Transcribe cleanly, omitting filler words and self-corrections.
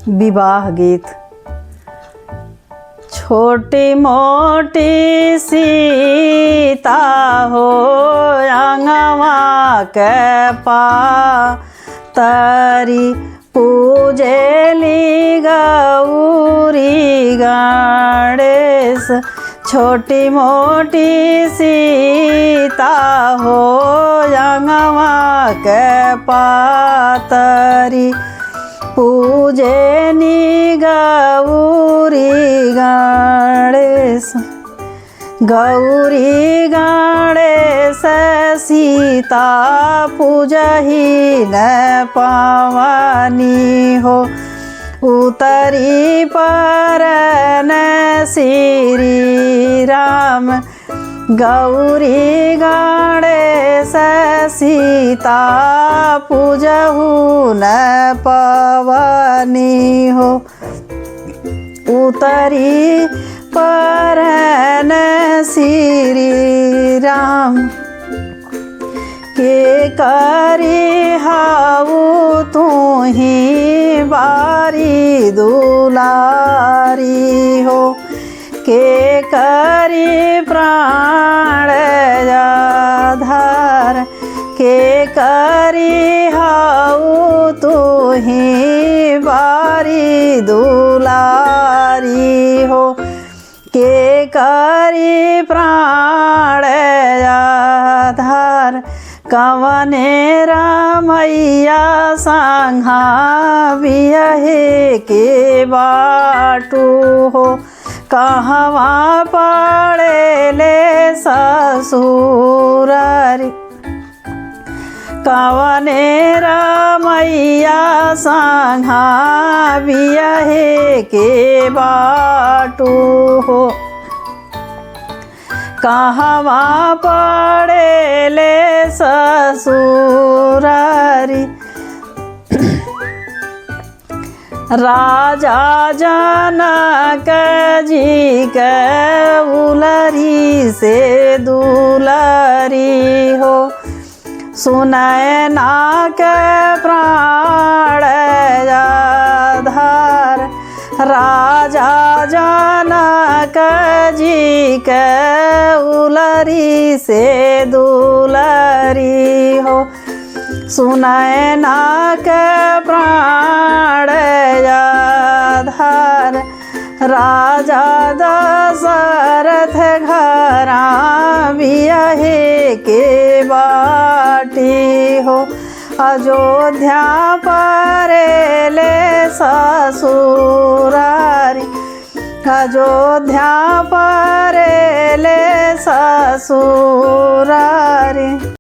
विवाह गीत। छोटी मोटी सीता हो अंगवा के पातरी, पूजेली गौरी गणेश। छोटी मोटी सीता हो अंगवा के पातरी, पूजेनी गौरी गणेश। गौरी गणेश सीता पूजही न पावनी हो, उतरी परन श्री राम। गौरी गणेश सीता पूजहु न पावनी हो, उतरी परन श्री राम। के करी हाउ तू ही बारी दुलारी हो, के करी प्राण आधार। के करी हाउ तू ही बारी दुलारी हो, के करी प्राण आधार। कवने रामैया संघा बियहे के बाटू हो, कहवा पड़ेले ससुरारी। कवने रामैया संघा बियहे के बाटू हो, कहवा पड़ेले ससुरारी। राजा जनक जी के उलरी से दुलरी हो, सुनैना के प्राण आधार। राजा जनक जी के उलरी से दुलरी हो, सुनैना के प्राण आधार। राजा दशरथ घरा बियहे के बाटी हो, अयोध्या परेले ससुरारी। अयोध्या परेले ससुरारी।